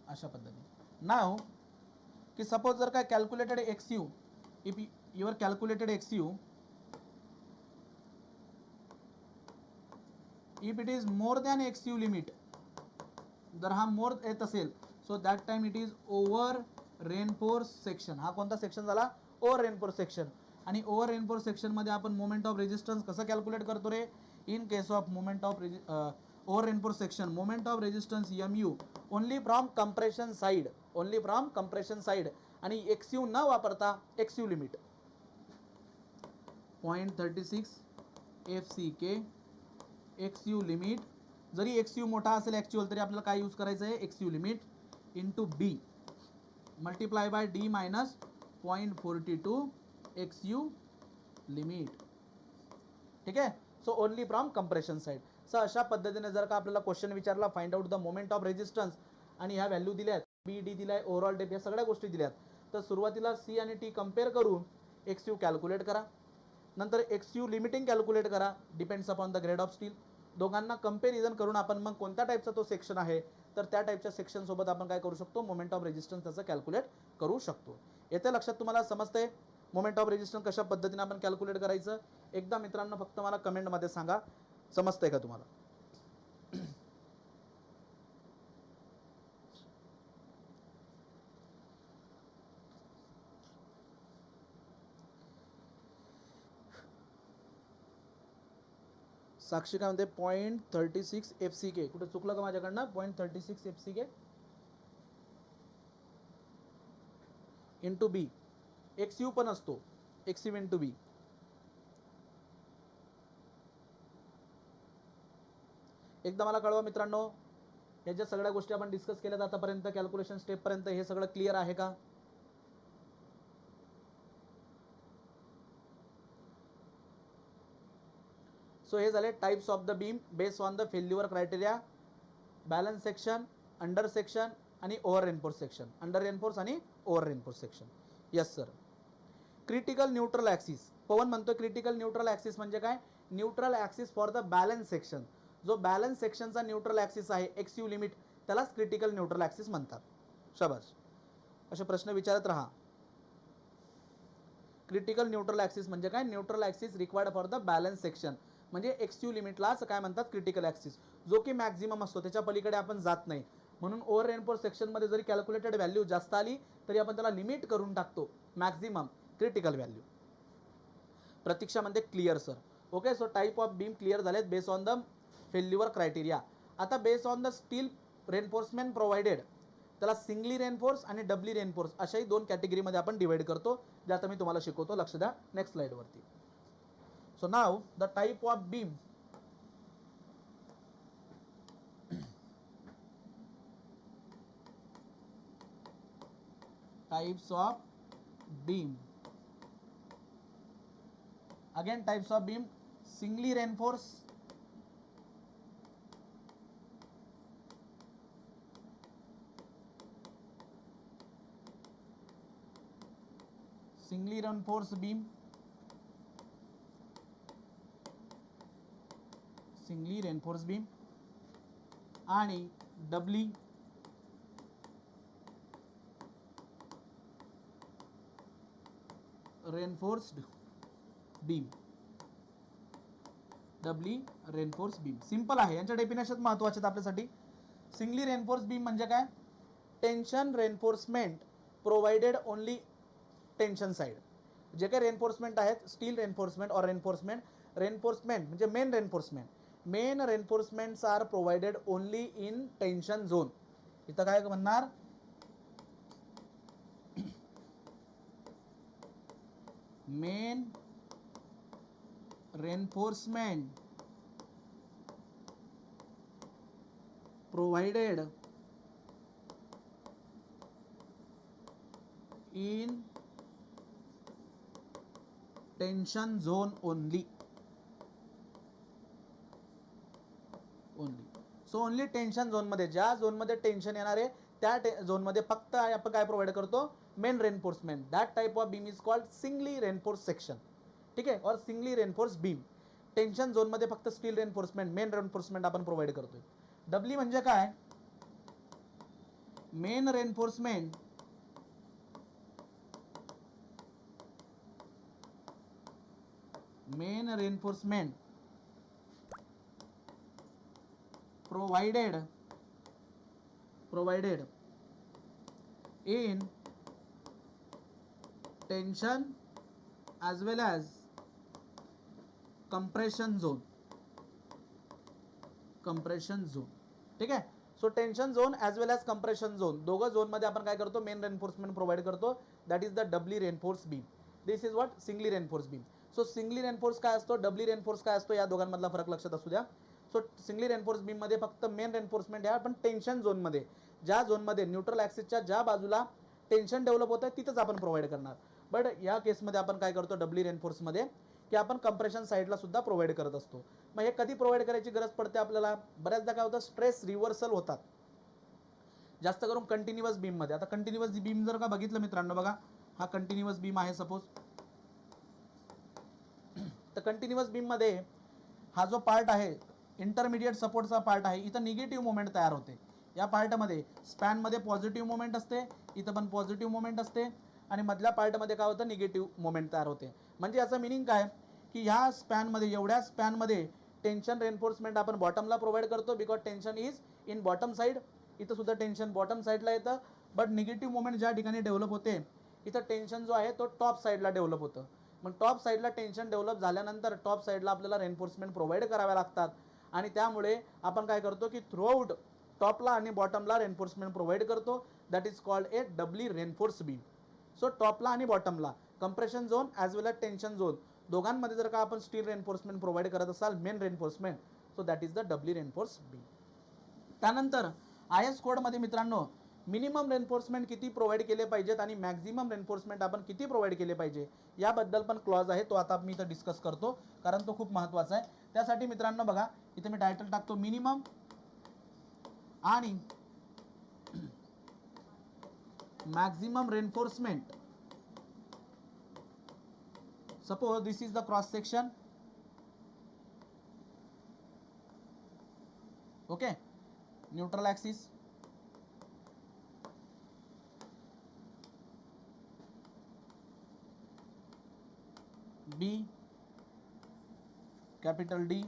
अशा पद्धतीने. नाव की सपोज जर काय calculated XU, if your calculated XU if it is more than XU limit, जर हा मोर येत असेल so that time it is over reinforce section. हा कोणता सेक्शन झाला? Over reinforce section. आणि ओव्हर रेनफोर्स सेक्शन मध्ये आपण मोमेंट ऑफ रेजिस्टन्स कसं कॅल्क्युलेट करतो रे? In case of moment of over reinforce section, moment of resistance MU only from compression side, only from compression side, आणि XU न वापरता XU limit 0.36 FCK XU limit. जरी XU मोठा असेल actual तरी आपल्याला काय यूज करायचं आहे? XU limit into B multiply by D minus 0.42 XU limit. ठीक आहे. So only from compression side. So अशा पद्धतीने जर का आपल्याला क्वेश्चन विचारला find out the moment of resistance आणि ह्या व्हॅल्यू दिल्यात, B D दिलाय, ओव्हरऑल डेप, या सगळ्या गोष्टी दिल्यात, तर सुरुवातीला C आणि T कम्पेअर करून XU कॅल्क्युलेट करा. नंतर XU लिमिटिंग कॅल्क्युलेट करा, depends upon the grade of steel. दोघांना कंपॅरिझन करून आपण मग कोणत्या टाईपचा तो सेक्शन आहे तर त्या टाईपच्या सेक्शन सोबत आपण काय करू शकतो? मोमेंट ऑफ रेजिस्टन्स त्याचं कॅल्क्युलेट करू शकतो. येथे लक्षात तुम्हाला समजते मोमेंट ऑफ रेजिस्टन्स कशा पद्धतीने आपण कॅल्क्युलेट करायचं? एकदा मित्रांनो फक्त मला कमेंटमध्ये सांगा, समजतंय का तुम्हाला? साक्षी काय म्हणते? 0.36 FCK. कुठे चुकलं का माझ्याकडनं? 0.36 FCK इंटू B. XU पण असतो, XU इंटू B. एकदा मला कळवा मित्रांनो, या ज्या सगळ्या गोष्टी आपण डिस्कस केल्यात आतापर्यंत कॅल्क्युलेशन स्टेप पर्यंत, हे सगळं क्लिअर आहे का? सो हे झाले types of the beam based on the failure criteria, balance section, under section आणि over reinforce section. Under reinforce आणि over reinforce section. Yes sir. Critical neutral axis. Pavan म्हणतो क्रिटिकल न्यूट्रल ॲक्सिस म्हणजे काय? Neutral axis for the balance section. जो balance सेक्शनचा neutral axis आहे XU limit, त्यालाच critical neutral axis म्हणतात. शाबास. असे प्रश्न विचारत राहा. क्रिटिकल न्यूट्रल ॲक्सिस म्हणजे काय? Neutral axis required for the balance section, म्हणजे XU लिमिटलाच काय म्हणतात? क्रिटिकल ॲक्सिस, जो की मॅक्झिमम असतो, त्याच्या पलीकडे आपण जात नाही. म्हणून ओव्हर रेनफोर्स सेक्शनमध्ये जरी कॅल्क्युलेटेड व्हॅल्यू जास्त आली तरी आपण त्याला लिमिट करून टाकतो मॅक्झिमम क्रिटिकल व्हॅल्यू. प्रतीक्षा म्हणते clear sir. Okay. So type of beam clear झालेत based on the failure criteria. आता based on the steel reinforcement provided, त्याला सिंगली रेनफोर्स आणि डबली रेनफोर्स अशाही दोन कॅटेगरीमध्ये आपण डिवाइड करतो, जे आता मी तुम्हाला शिकवतो. लक्ष द्या नेक्स्ट स्लाइडवरती. So now the type of beam types of beam. Again types of beam: singly reinforced, singly reinforced beam, singly reinforced beam आणि doubly reinforced beam. Doubly reinforce beam simple आहे. यांच्या डेफिनेशन महत्वाचे आहेत आपल्यासाठी. सिंगली रेनफोर्स बीम म्हणजे काय? Tension reinforcement provided only tension side. जे काही रेनफोर्समेंट आहेत, स्टील रेनफोर्समेंट और रेनफोर्समेंट, रेनफोर्समेंट म्हणजे main reinforcement, main reinforcements are provided only in tension zone. इथं काय म्हणणार? Main reinforcement provided in tension zone only. So only tension zone मध्ये, ज्या झोन मध्ये टेन्शन येणार आहे त्या झोन मध्ये फक्त आपण काय प्रोव्हाइड करतो? Main reinforcement. That type of beam is called singly reinforce section. ठीक आहे. और singly reinforce beam. Tension zone मध्ये फक्त स्टील रेनफोर्समेंट, मेन रेनफोर्समेंट आपण प्रोव्हाइड करतोय. डबली म्हणजे काय? Main reinforcement provided in tension as well as compression zone. ठीक आहे. So tension zone as well as compression zone, दोघं झोनमध्ये आपण काय करतो, मेन रेन्फोर्समेंट प्रोव्हाइड करतो. That is the doubly reinforce beam. This is what singly reinforce beam. So singly reinforce काय असतो, डबली रेन्फोर्स काय असतो, या दोघांमधला फरक लक्षात असू द्या. सो सिंगली रेन्फोर्स बीम मध्ये फक्त मेन रेन्फोर्समेंट आहे, पण टेन्शन झोनमध्ये ज्या झोनमध्ये न्यूट्रल ॲक्सिसच्या ज्या बाजूला टेन्शन डेव्हलप होतं तिथंच आपण प्रोव्हाइड करणार. बट या केसमध्ये आपण काय करतो डबली रेन्फोर्समध्ये, की आपण कंप्रेशन साईडला सुद्धा प्रोव्हाइड करत असतो. मग हे कधी प्रोव्हाइड करायची गरज पडते आपल्याला, बऱ्याचदा काय होतं, स्ट्रेस रिव्हर्सल होतात जास्त करून कंटिन्युअस बीम मध्ये. आता कंटिन्युअस बीम जर का बघितलं मित्रांनो, बघा हा कंटिन्युअस बीम आहे सपोज. तर कंटिन्युअस बीम मध्ये हा जो पार्ट आहे इंटरमिडिएट सपोर्टचा पार्ट आहे, इथं निगेटिव्ह मोमेंट तयार होते. या पार्टमध्ये स्पॅनमध्ये पॉझिटिव्ह मोमेंट असते, इथं पण पॉझिटिव्ह मोमेंट असते, आणि मधल्या पार्टमध्ये काय होतं, निगेटिव्ह मोमेंट तयार होते. म्हणजे याचं मिनिंग काय, की ह्या स्पॅनमध्ये, एवढ्या स्पॅनमध्ये टेन्शन रेन्फोर्समेंट आपण बॉटमला प्रोव्हाइड करतो, because tension is in bottom side. इथं सुद्धा टेन्शन बॉटम साईडला येतं, बट निगेटिव्ह मोमेंट ज्या ठिकाणी डेव्हलप होते इथं टेन्शन जो आहे तो टॉप साईडला डेव्हलप होतं. मग टॉप साईडला टेन्शन डेव्हलप झाल्यानंतर टॉप साईडला आपल्याला रेन्फोर्समेंट प्रोव्हाइड कराव्या लागतात, आणि त्यामुळे आपण काय करतो की थ्रूआउट टॉपला आणि बॉटमला रेन्फोर्समेंट प्रोव्हाइड करतो. That is called a doubly reinforce beam. So टॉपला आणि बॉटमला compression zone as well as tension zone दोघांमध्ये जर का आपण स्टील रेन्फोर्समेंट प्रोव्हाइड करत असाल, main reinforcement, so that is the doubly reinforce beam. त्यानंतर IS कोडमध्ये मित्रांनो मिनिमम रेन्फोर्समेंट किती प्रोव्हाइड केले पाहिजेत आणि मॅक्झिमम रेन्फोर्समेंट आपण किती प्रोव्हाइड केले पाहिजे याबद्दल पण क्लॉज आहे, तो आता मी इथं डिस्कस करतो, कारण तो खूप महत्त्वाचा आहे. त्यासाठी मित्रांनो बघा, इथे मी टायटल टाकतो मिनिमम आणि maximum reinforcement. Suppose this is the cross section. Okay, neutral axis, B, capital D,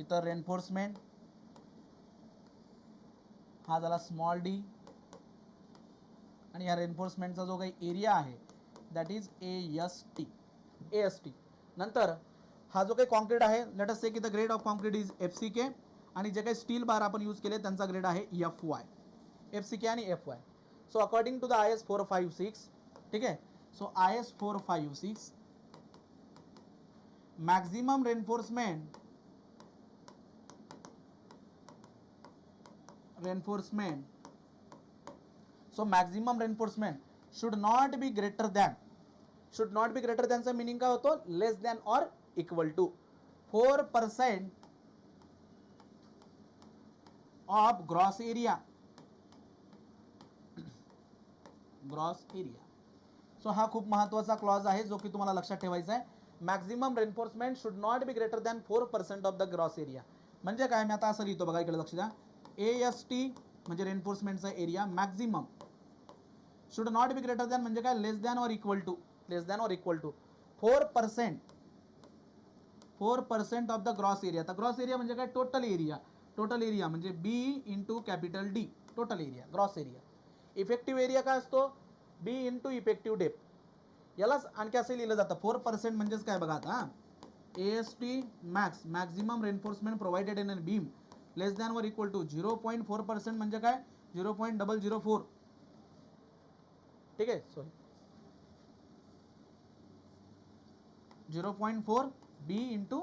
इतर रेन्फोर्समेंट हा झाला स्मॉल d, आणि या रेन्फोर्समेंटचा जो काही एरिया आहे दॅट इज AST. नंतर हा जो काही कॉन्क्रीट आहे, लेट अस से की the grade of concrete is FCK, आणि जे काही स्टील बार आपण यूज केले त्यांचा ग्रेड आहे FY. FCK आणि FY. So according to the IS 456, ठीक आहे. So IS 456 maximum reinforcement so maximum reinforcement should not be greater than चा मीनिंग काय होतो, less than or equal to 4% of gross area. So हा खूप महत्वाचा क्लॉज आहे जो की तुम्हाला लक्षात ठेवायचा आहे. Maximum reinforcement should not be greater than 4% of the gross area. म्हणजे काय, मी आता असं लिहितो बघा, इकडे लक्ष द्या. AST म्हणजे रेन्फोर्समेंटचा area, maximum should not be greater than म्हणजे काय, less than or equal to 4% of the gross area. तर ग्रॉस एरिया म्हणजे काय, टोटल एरिया म्हणजे B into capital D, total area, gross area. Effective area काय असतो, B इंटू इफेक्टिव्ह डेप्थ. यालाच आणखी असं लिहिलं जातं 4% म्हणजेच काय बघा आता, AST maximum reinforcement provided in a beam less than वर इक्वल टू 0.4% म्हणजे काय, 0.004. ठीक आहे, सॉरी 0.4 B इंटू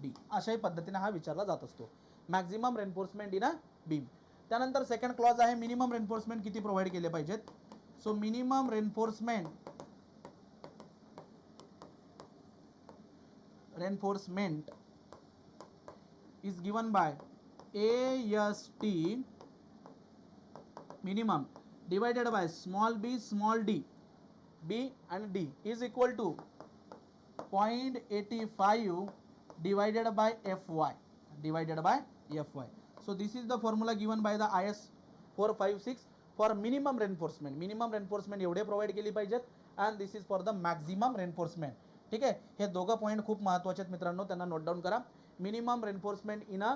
D, अशाही पद्धतीने हा विचारला जात असतो, maximum reinforcement in a beam. त्यानंतर सेकंड क्लॉज आहे मिनिमम रेन्फोर्समेंट किती प्रोव्हाइड केले पाहिजेत. So minimum reinforcement is given by AST minimum divided by small b small d, B and D is equal to 0.85 divided by FY. So this is the formula given by the IS 456 for minimum reinforcement. Minimum reinforcement एवढे provide केली पाहिजेत and this is for the maximum reinforcement. ठीक आहे, हे दोघं point खूप महत्त्वाचे आहेत मित्रांनो, त्यांना नोट डाऊन करा. Minimum reinforcement in a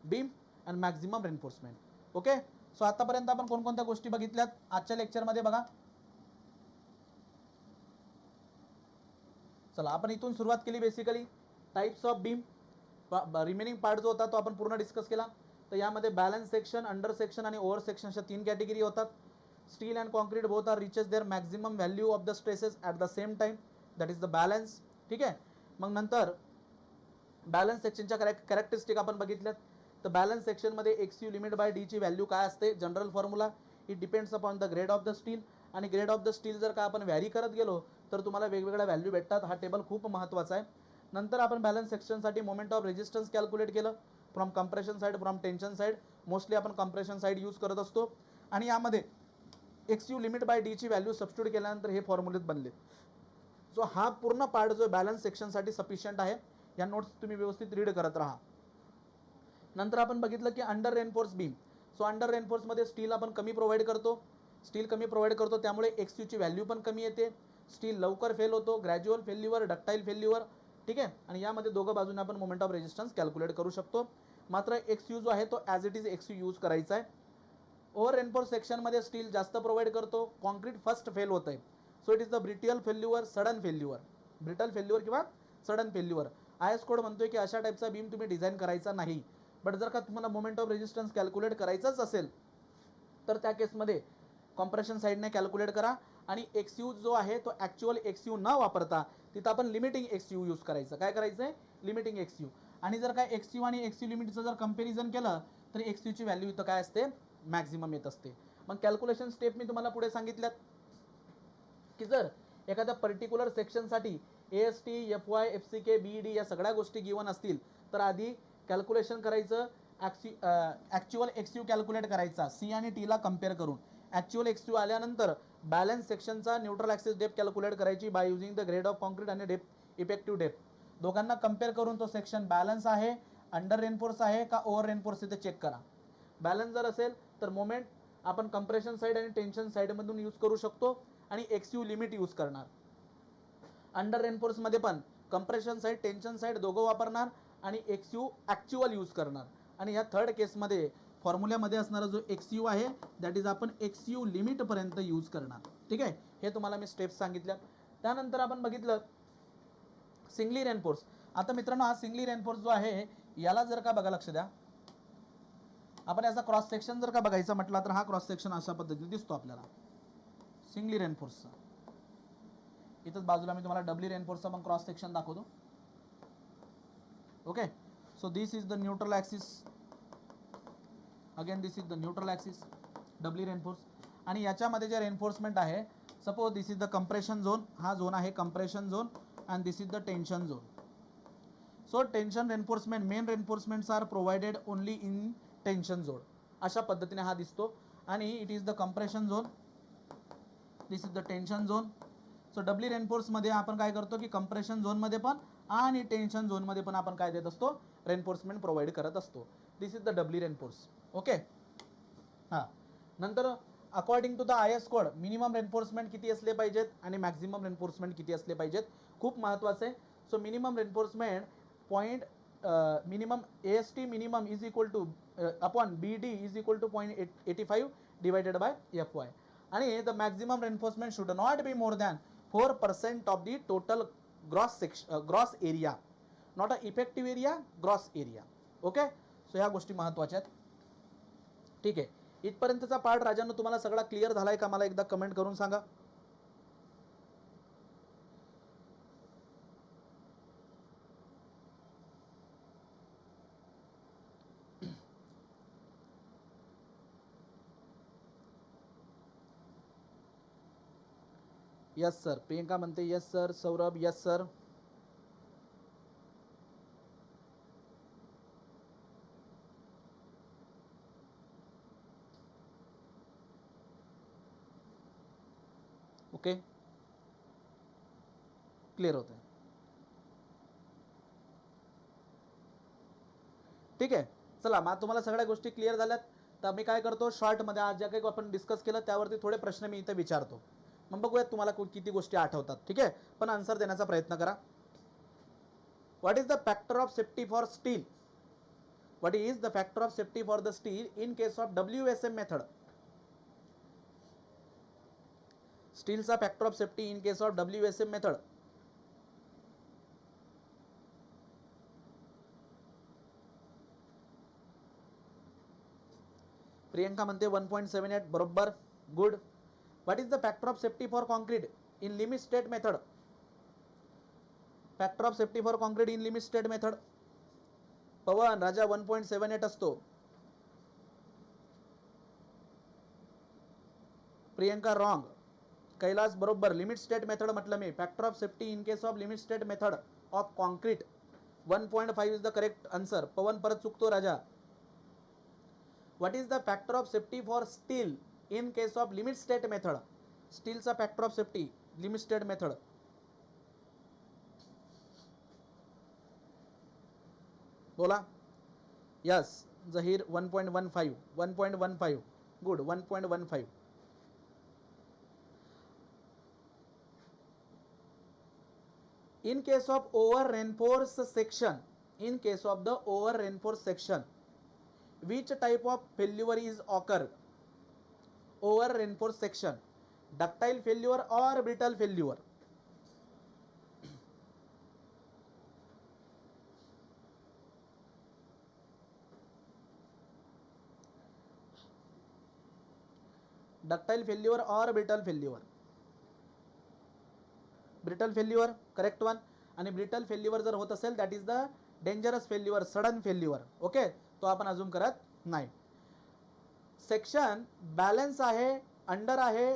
beam and maximum reinforcement. Okay, so आतापर्यंत आपण कोणकोणत्या गोष्टी बघितल्यात आजच्या लेक्चरमध्ये बघा. चला आपण इथून सुरुवात केली. Basically types of beam, remaining part जो होता तो आपण पूर्ण डिस्कस केला. तर यामध्ये बॅलन्स सेक्शन, अंडर सेक्शन आणि ओव्हर सेक्शन अशा 3 कॅटेगरी होतात. Steel and concrete both are reaches their maximum value of the stresses at the same time, that is the balance. ठीक आहे, मग नंतर बॅलन्स सेक्शनच्या कॅरेक्टरिस्टिक आपण बघितल्यात. तर बॅलन्स सेक्शनमध्ये X U limit by D ची व्हॅल्यू काय असते, general formula, it depends upon the grade of the steel. आणि ग्रेड ऑफ द स्टील जर का आपण व्हॅरी करत गेलो तर तुम्हाला वेगवेगळ्या व्हॅल्यू भेटतात. हा टेबल खूप महत्त्वाचा आहे. नंतर आपण बॅलन्स सेक्शनसाठी मोमेंट ऑफ रेजिस्टन्स कॅल्क्युलेट केलं from compression side, from tension side. Mostly आपण कंप्रेशन साईड यूज करत असतो. आणि यामध्ये X U limit by D ची व्हॅल्यू सबस्टिट्यूट केल्यानंतर हे फॉर्म्युलेत बनले. सो हा पूर्ण पार्ट जो बॅलन्स सेक्शनसाठी सफिशियंट आहे. या नोट्स तुम्ही व्यवस्थित रीड करत राहा. नंतर आपण बघितलं की under reinforce beam. So under रेनफोर्समध्ये स्टील आपण कमी प्रोव्हाइड करतो. स्टील कमी प्रोव्हाइड करतो त्यामुळे एक्स यूची व्हॅल्यू पण कमी येते. स्टील लवकर फेल होतो, ग्रॅज्युअल फेल्युअर, डक्टाईल फेल्युअर. ठीक आहे, आणि यामध्ये दोघं बाजूने आपण मोमेंट ऑफ रेजिस्टन्स कॅल्क्युलेट करू शकतो. मात्र एक्स यू जो आहे तो as it is X U use करायचा आहे. ओव्हर रेनफोर्स सेक्शनमध्ये स्टील जास्त प्रोव्हाइड करतो, कॉन्क्रीट फर्स्ट फेल होत आहे. So it is the brittle failure, sudden failure, brittle failure किंवा सडन फेल्युअर. IS कोड म्हणतोय की अशा टाईपचा बीम तुम्ही डिझाईन करायचा नाही. बट जर का तुम्हाला मोमेंट ऑफ रेजिस्टन्स कॅल्क्युलेट करायचंच असेल तर त्या केसमध्ये कॉम्प्रेशन साईडने कॅल्क्युलेट करा. आणि एक्स यू जो आहे तो ॲक्च्युअल एक्स यू न वापरता तिथं आपण लिमिटिंग एक्स यू यूज करायचं. काय करायचं आहे, लिमिटिंग एक्स यू. आणि जर काय एक्स यू आणि एक्स यू लिमिटचं जर कंपॅरिझन केलं तर एक्स यूची व्हॅल्यू इथं काय असते, मॅक्झिमम येत असते. मग कॅल्क्युलेशन स्टेप मी तुम्हाला पुढे सांगितल्यात की जर एखाद्या particular सेक्शनसाठी AST, FY, FCK, BED या सगळ्या गोष्टी गिवन असतील तर आधी कॅल्क्युलेशन करायचं. ॲक्च्युअल एक्स यू कॅल्क्युलेट करायचा सी आणि टीला कम्पेअर करून. ॲक्च्युअल एक्स यू आल्यानंतर बॅलन्स सेक्शनचा न्यूट्रल ॲक्सिस डेप्थ कॅल्क्युलेट करायची by using the grade of concrete आणि डेप्थ, इफेक्टिव्ह डेप्थ. दोघांना कम्पेअर करून तो सेक्शन बॅलन्स आहे, अंडर रेनफोर्स आहे का ओव्हर रेनफोर्स इथे चेक करा. बॅलन्स जर असेल तर मोमेंट आपण कंप्रेशन साईड आणि टेन्शन साईडमधून यूज करू शकतो आणि एक्स यू लिमिट यूज करणार. अंडर रेनफोर्समध्ये पण कंप्रेशन साईड, टेन्शन साईड दोघं वापरणार आणि एक्स यू ॲक्च्युअल यूज करणार. आणि या थर्ड केसमध्ये फॉर्म्युल्यामध्ये असणारा जो एक्स यू आहे दॅट इज आपण एक्स यू लिमिटपर्यंत यूज करणार. ठीक आहे, हे तुम्हाला मी स्टेप्स सांगितल्या. त्यानंतर आपण बघितलं सिंगली रेनफोर्स. आता मित्रांनो हा सिंगली रेनफोर्स जो आहे याला जर का बघा, लक्ष द्या, आपण याचा क्रॉस सेक्शन जर का बघायचा म्हटला तर हा क्रॉस सेक्शन अशा पद्धतीने दिसतो आपल्याला सिंगली रेनफोर्सचा. इथंच बाजूला मी तुम्हाला डबली रेनफोर्सचा पण क्रॉस सेक्शन दाखवतो. Okay, so this is the neutral axis, again this is the neutral axis, doubly reinforce. आणि याच्यामध्ये जे रेनफोर्समेंट आहे, suppose this is the compression zone, हा झोन आहे compression zone and this is the tension zone. So tension reinforcement, main reinforcements are provided only in tension zone. अशा पद्धतीने हा दिसतो. आणि it is the compression zone, this is the tension zone. So डबली रेनफोर्समध्ये आपण काय करतो की कंप्रेशन झोनमध्ये पण आणि टेन्शन झोनमध्ये पण आपण काय देत असतो, रेनफोर्समेंट प्रोव्हाइड करत असतो. This is the doubly reinforce. Okay, हां. नंतर according to the IS code minimum reinforcement किती असले पाहिजेत आणि मॅक्झिमम रेनफोर्समेंट किती असले पाहिजेत, खूप महत्त्वाचं आहे. So minimum reinforcement point minimum AST minimum is equal to upon BD is equal to 0.85 divided by FY. आणि the maximum reinforcement should not be more than 4% of the total gross area, not a effective area, gross area. Okay, so ह्या गोष्टी महत्त्वाच्या आहेत. ठीक आहे, इथपर्यंतचा part राजांनो तुम्हाला सगळा clear झालाय का, मला एकदा कमेंट करून सांगा. यस सर, प्रियंका म्हणते yes sir, Saurabh yes sir. Okay, clear होत आहे. ठीक आहे, चला मग तुम्हाला सगळ्या गोष्टी क्लिअर झाल्यात तर मी काय करतो शॉर्टमध्ये आज ज्या काही आपण डिस्कस केलं त्यावरती थोडे प्रश्न मी इथे विचारतो मग बघूयात तुम्हाला किती गोष्टी आठवतात ठीक आहे पण आन्सर देण्याचा प्रयत्न करा. What is the factor of safety for steel what is the factor of safety for the steel in case of WSM method स्टीलचा factor of safety in case of WSM method Priyanka म्हणते 1.78 बरोबर good. What is the factor of safety for concrete in limit state method factor of safety for concrete in limit state method Pavan राजा 1.78 असतो. Priyanka wrong. Kailas बरोबर limit state method म्हटलं मी factor of safety in case of limit state method of concrete 1.5 is the correct answer. Pavan परत चुकतो राजा. What is the factor of safety for steel in case of limit state method स्टीलचा factor of safety limit state method बोला. Yes Zaheer 1.15 good 1.15. in case of over reinforced section which type of failure is occurred over reinforced section ductile failure or brittle failure ductile failure or brittle failure brittle failure correct one. आणि brittle failure जर होत असेल that is the dangerous failure sudden failure okay तो आपण अजून करत नाही. Section balance आहे अंडर आहे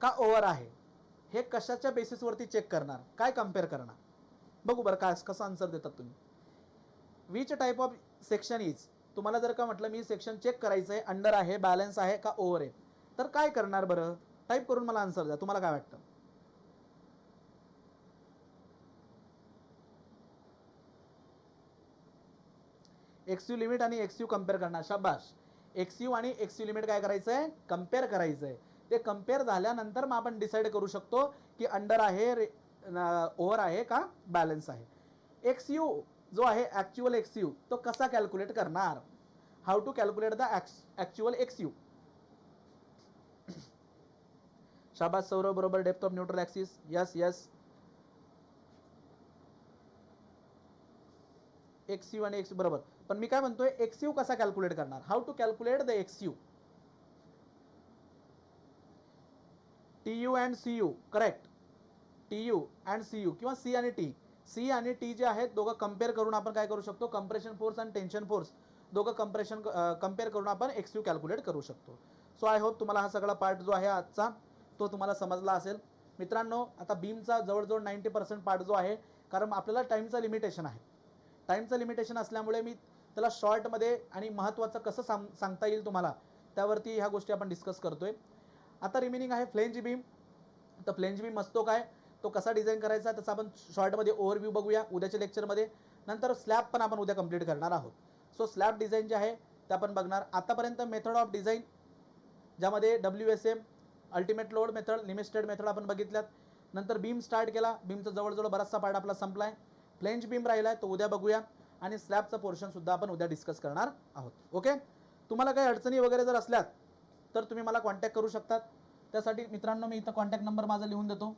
का ओव्हर आहे हे कशाच्या बेसिसवरती चेक करणार काय कम्पेअर करणार बघू बरं काय कसं आन्सर देतात तुम्ही. Which type of section is तुम्हाला जर का म्हटलं मी सेक्शन चेक करायचं आहे अंडर आहे बॅलन्स आहे का ओव्हर आहे तर काय करणार बरं टाईप करून मला आन्सर द्या तुम्हाला काय वाटतं. एक्सयू लिमिट आणि एक्सयू कम्पेअर करणार शाबाश. एक्सयू आणि एक्सयू लिमिट काय करायचं आहे कम्पेअर करायचं आहे. ते कम्पेअर झाल्यानंतर मग आपण डिसाईड करू शकतो की अंडर आहे ओव्हर आहे का बॅलन्स आहे. एक्सयू जो आहे ऍक्च्युअल एक्सयू तो कसा कॅल्क्युलेट करणार how to calculate the actual x u. शाबाश सौरभ बरोबर depth of neutral axis yes yes. X u आणि एक्सयू बरोबर पण मी काय म्हणतोय एक्सयू कसा कॅल्क्युलेट करणार how to calculate the X U. T U and C U correct T U and C U किंवा सी आणि टी सी आणि टी जे आहेत दोघं कम्पेअर करून आपण काय करू शकतो कंप्रेशन फोर्स आणि टेन्शन फोर्स दोघं कम्पेअर करून आपण एक्सयू कॅल्क्युलेट करू शकतो. सो आय होप तुम्हाला हा सगळा पार्ट जो आहे आजचा तो तुम्हाला समजला असेल. मित्रांनो आता बीमचा जवळजवळ 90% पार्ट जो आहे कारण आपल्याला टाईमचं लिमिटेशन आहे. टाईमचं लिमिटेशन असल्यामुळे मी त्याला शॉर्टमध्ये आणि महत्त्वाचं कसं सांगता येईल तुम्हाला त्यावरती ह्या गोष्टी आपण डिस्कस करतोय. आता रिमेनिंग आहे फ्लेंज बीम. तर फ्लेंज बीम असतो काय तो कसा डिझाईन करायचा त्याचा आपण शॉर्टमध्ये ओव्हरव्ह्यू बघूया उद्याच्या लेक्चरमध्ये. नंतर स्लॅब पण आपण उद्या कंप्लीट करणार आहोत. सो स्लॅब डिझाईन जे आहे ते आपण बघणार. आतापर्यंत मेथड ऑफ डिझाईन ज्यामध्ये WSM ultimate load method limited method आपण बघितल्यात. नंतर बीम स्टार्ट केला बीमचा जवळजवळ बराचसा पार्ट आपला संपलाय. फ्लेंज बीम राहिलाय तो उद्या बघूया आणि स्लॅबचा पोर्शन सुद्धा आपण उद्या डिस्कस करणार आहोत. ओके तुम्हाला काही अडचणी वगैरे जर असल्यात तर तुम्ही मला कॉन्टॅक्ट करू शकतात. त्यासाठी मित्रांनो मी इथं कॉन्टॅक्ट नंबर माझा लिहून देतो